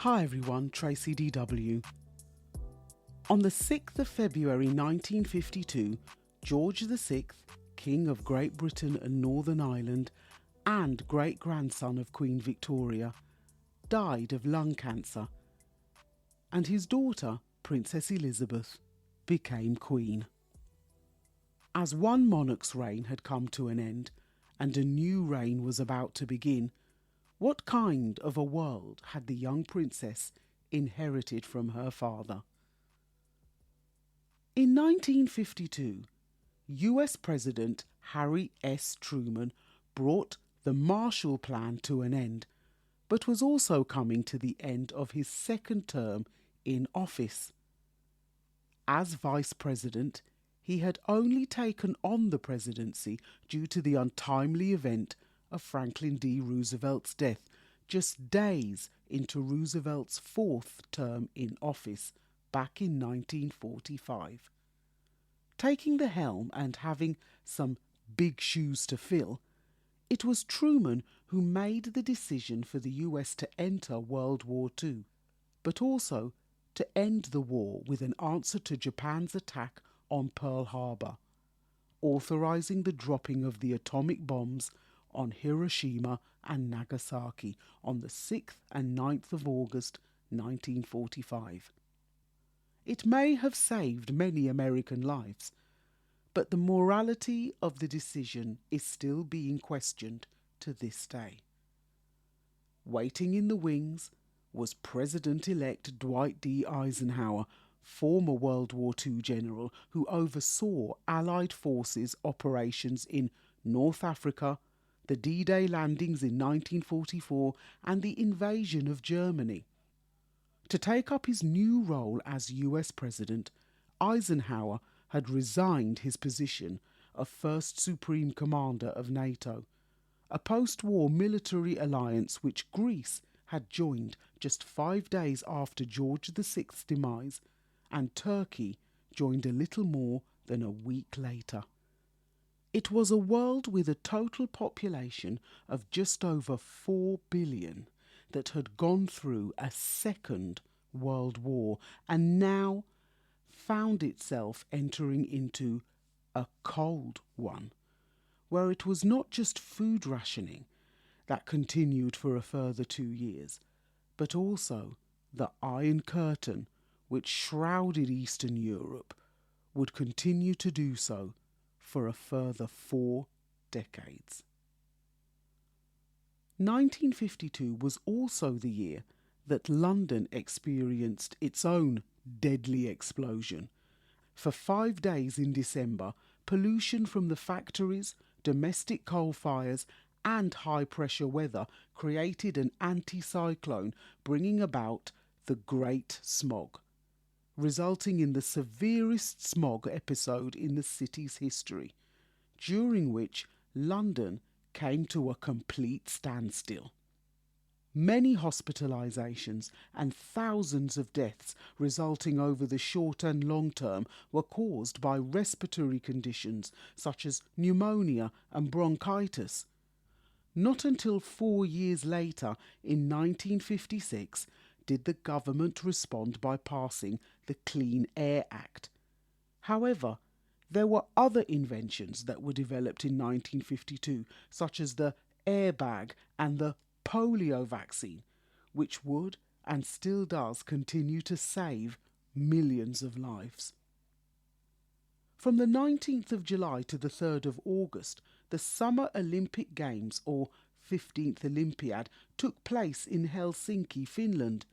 Hi everyone, Tracy DW. On the 6th of February 1952, George VI, King of Great Britain and Northern Ireland and great-grandson of Queen Victoria, died of lung cancer, and his daughter, Princess Elizabeth, became Queen. As one monarch's reign had come to an end and a new reign was about to begin, what kind of a world had the young princess inherited from her father? In 1952, US President Harry S. Truman brought the Marshall Plan to an end, but was also coming to the end of his second term in office. As Vice President, he had only taken on the presidency due to the untimely event of Franklin D. Roosevelt's death, just days into Roosevelt's fourth term in office back in 1945. Taking the helm and having some big shoes to fill, it was Truman who made the decision for the US to enter World War II, but also to end the war with an answer to Japan's attack on Pearl Harbor, authorizing the dropping of the atomic bombs on Hiroshima and Nagasaki on the 6th and 9th of August 1945. It may have saved many American lives, but the morality of the decision is still being questioned to this day. Waiting in the wings was President-elect Dwight D. Eisenhower, former World War II general who oversaw Allied forces operations in North Africa, the D-Day landings in 1944 and the invasion of Germany. To take up his new role as US President, Eisenhower had resigned his position of First Supreme Commander of NATO, a post-war military alliance which Greece had joined just 5 days after George VI's demise, and Turkey joined a little more than a week later. It was a world with a total population of just over 4 billion that had gone through a second world war and now found itself entering into a cold one, where it was not just food rationing that continued for a further 2 years, but also the Iron Curtain, which shrouded Eastern Europe, would continue to do so for a further 4 decades. 1952 was also the year that London experienced its own deadly explosion. For 5 days in December, pollution from the factories, domestic coal fires and high-pressure weather created an anticyclone, bringing about the Great Smog, resulting in the severest smog episode in the city's history, during which London came to a complete standstill. Many hospitalisations and thousands of deaths resulting over the short and long term were caused by respiratory conditions such as pneumonia and bronchitis. Not until 4 years later, in 1956, did the government respond by passing the Clean Air Act. However, there were other inventions that were developed in 1952, such as the airbag and the polio vaccine, which would and still does continue to save millions of lives. From the 19th of July to the 3rd of August, the Summer Olympic Games, or 15th Olympiad, took place in Helsinki, Finland.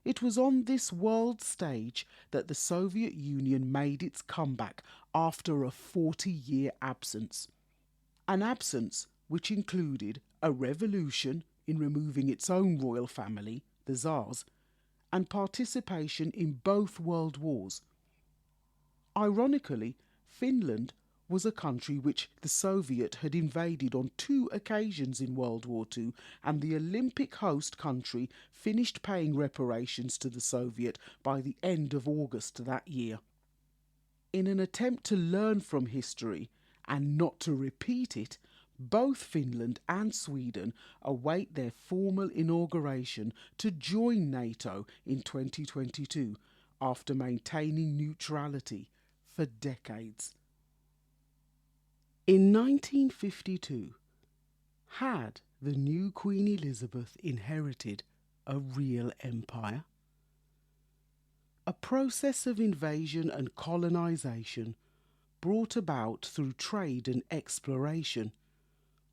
It was on this world stage that the Soviet Union made its comeback after a 40-year absence. An absence which included a revolution in removing its own royal family, the Tsars, and participation in both world wars. Ironically, Finland was a country which the Soviet had invaded on 2 occasions in World War II, and the Olympic host country finished paying reparations to the Soviet by the end of August that year. In an attempt to learn from history and not to repeat it, Both Finland and Sweden await their formal inauguration to join NATO in 2022 after maintaining neutrality for decades. In 1952, had the new Queen Elizabeth inherited a real empire? A process of invasion and colonisation brought about through trade and exploration,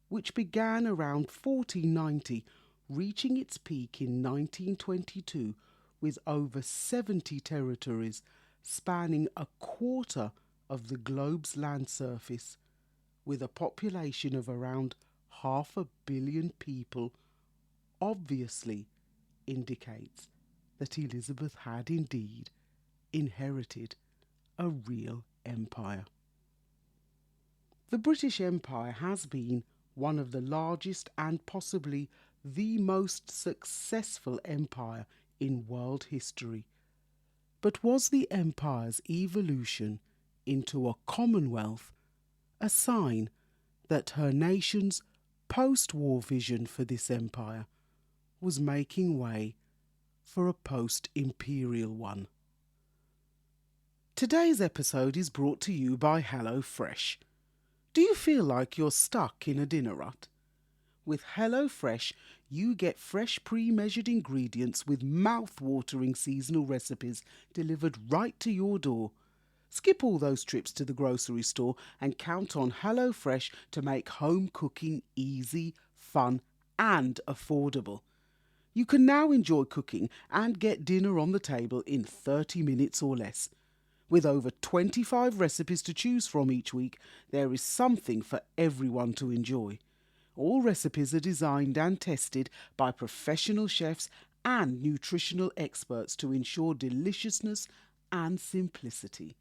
which began around 1490, reaching its peak in 1922 with over 70 territories spanning a quarter of the globe's land surface, with a population of around 500 million people, obviously indicates that Elizabeth had indeed inherited a real empire. The British Empire has been one of the largest and possibly the most successful empire in world history. But was the empire's evolution into a commonwealth a sign that her nation's post-war vision for this empire was making way for a post-imperial one? Today's episode is brought to you by HelloFresh. Do you feel like you're stuck in a dinner rut? With HelloFresh, you get fresh pre-measured ingredients with mouth-watering seasonal recipes delivered right to your door. Skip all those trips to the grocery store and count on HelloFresh to make home cooking easy, fun, and affordable. You can now enjoy cooking and get dinner on the table in 30 minutes or less. With over 25 recipes to choose from each week, there is something for everyone to enjoy. All recipes are designed and tested by professional chefs and nutritional experts to ensure deliciousness and simplicity.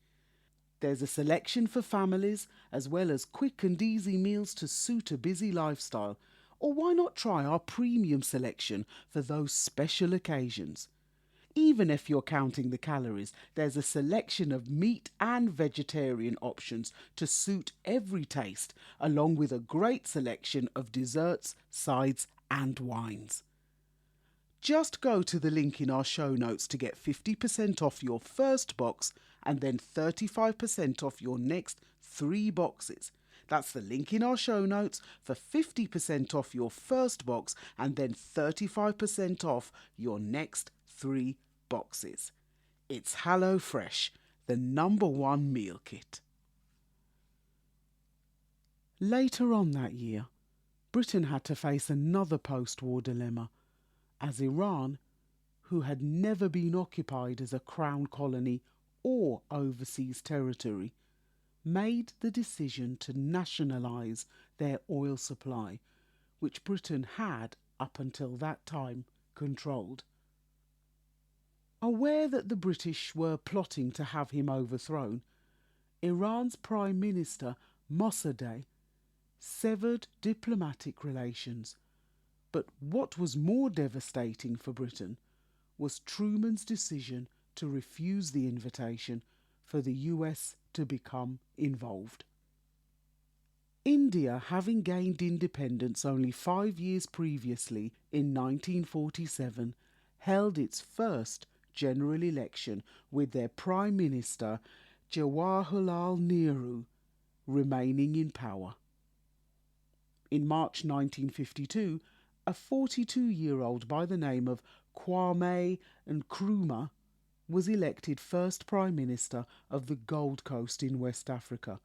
There's a selection for families, as well as quick and easy meals to suit a busy lifestyle. Or why not try our premium selection for those special occasions? Even if you're counting the calories, there's a selection of meat and vegetarian options to suit every taste, along with a great selection of desserts, sides, and wines. Just go to the link in our show notes to get 50% off your first box and then 35% off your next 3 boxes. That's the link in our show notes for 50% off your first box and then 35% off your next 3 boxes. It's HelloFresh, the #1 meal kit. Later on that year, Britain had to face another post-war dilemma, as Iran, who had never been occupied as a crown colony or overseas territory, made the decision to nationalise their oil supply, which Britain had, up until that time, controlled. Aware that the British were plotting to have him overthrown, Iran's Prime Minister Mossadegh severed diplomatic relations. But what was more devastating for Britain was Truman's decision to refuse the invitation for the US to become involved. India, having gained independence only 5 years previously in 1947, held its first general election with their Prime Minister Jawaharlal Nehru remaining in power. In March 1952, a 42-year-old by the name of Kwame Nkrumah was elected first Prime Minister of the Gold Coast in West Africa,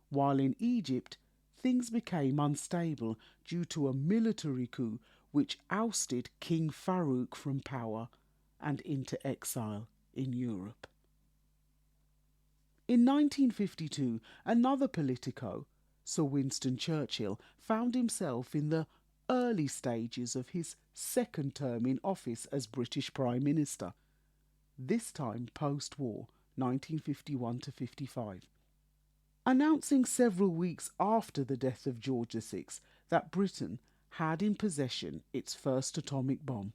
while in Egypt things became unstable due to a military coup which ousted King Farouk from power and into exile in Europe. In 1952, another politico, Sir Winston Churchill, found himself in the early stages of his second term in office as British Prime Minister, this time post-war, 1951 to 55. Announcing several weeks after the death of George VI that Britain had in possession its first atomic bomb.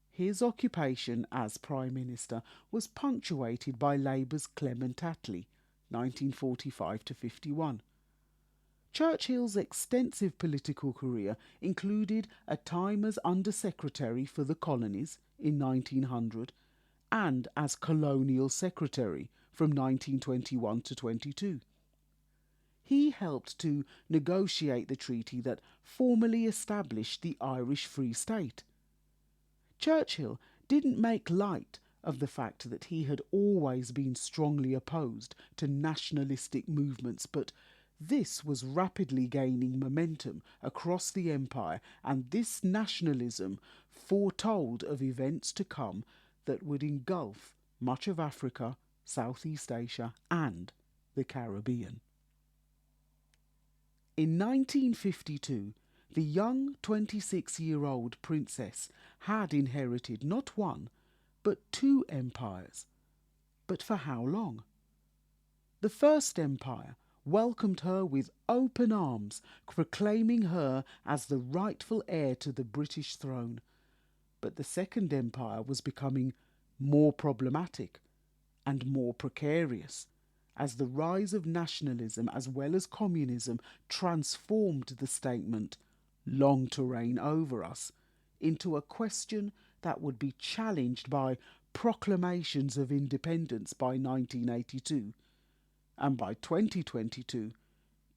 His occupation as Prime Minister was punctuated by Labour's Clement Attlee, 1945 to 51. Churchill's extensive political career included a time as Under-Secretary for the Colonies in 1900 and as Colonial Secretary from 1921 to 22. He helped to negotiate the treaty that formally established the Irish Free State. Churchill didn't make light of the fact that he had always been strongly opposed to nationalistic movements, but this was rapidly gaining momentum across the empire, and this nationalism foretold of events to come that would engulf much of Africa, Southeast Asia, and the Caribbean. In 1952, the young 26-year-old princess had inherited not one, but two empires. But for how long? The First Empire welcomed her with open arms, proclaiming her as the rightful heir to the British throne. But the Second Empire was becoming more problematic and more precarious, as the rise of nationalism as well as communism transformed the statement, "long to reign over us," into a question that would be challenged by proclamations of independence by 1982, and by 2022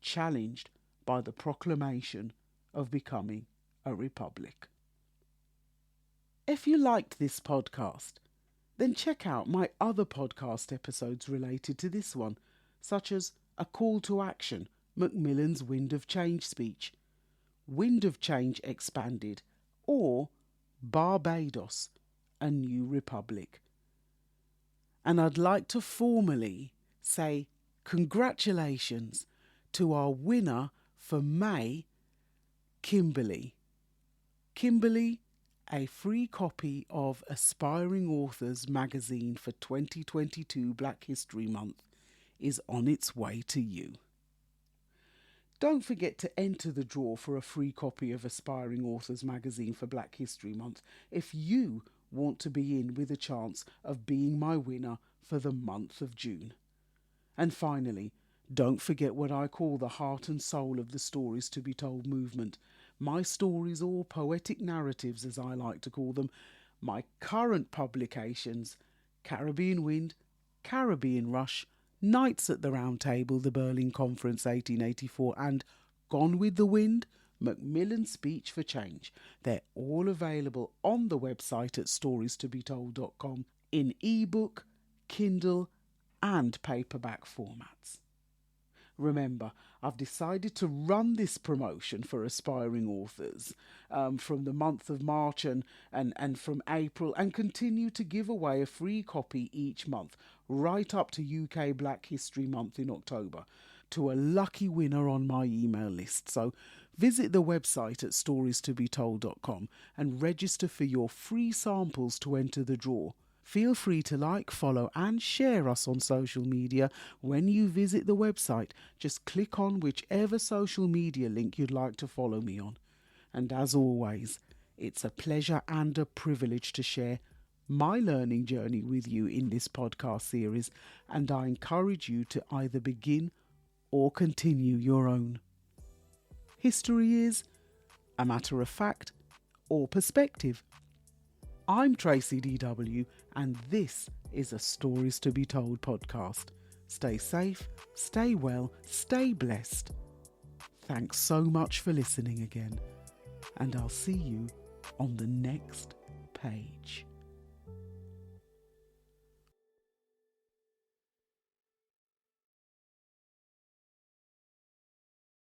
challenged by the proclamation of becoming a republic. If you liked this podcast, then check out my other podcast episodes related to this one, such as A Call to Action, Macmillan's Wind of Change speech, Wind of Change Expanded, or Barbados, A New Republic. And I'd like to formally say congratulations to our winner for May, Kimberly. Kimberly, a free copy of Aspiring Authors magazine for 2022 Black History Month is on its way to you. Don't forget to enter the draw for a free copy of Aspiring Authors magazine for Black History Month if you want to be in with a chance of being my winner for the month of June. And finally, don't forget what I call the heart and soul of the Stories to be Told movement. My stories, or poetic narratives as I like to call them, my current publications, Caribbean Wind, Caribbean Rush, Knights at the Round Table, the Berlin Conference 1884, and Gone with the Wind, Macmillan's Speech for Change. They're all available on the website at storiestobetold.com in ebook, Kindle, and paperback formats. Remember, I've decided to run this promotion for aspiring authors from the month of March and from April, and continue to give away a free copy each month, right up to UK Black History Month in October, to a lucky winner on my email list. So visit the website at storiestobetold.com and register for your free samples to enter the draw. Feel free to like, follow and share us on social media when you visit the website. Just click on whichever social media link you'd like to follow me on. And as always, it's a pleasure and a privilege to share my learning journey with you in this podcast series, and I encourage you to either begin or continue your own. History is a matter of fact or perspective. I'm Tracy DW, and this is a Stories to be Told podcast. Stay safe, stay well, stay blessed. Thanks so much for listening again, and I'll see you on the next page.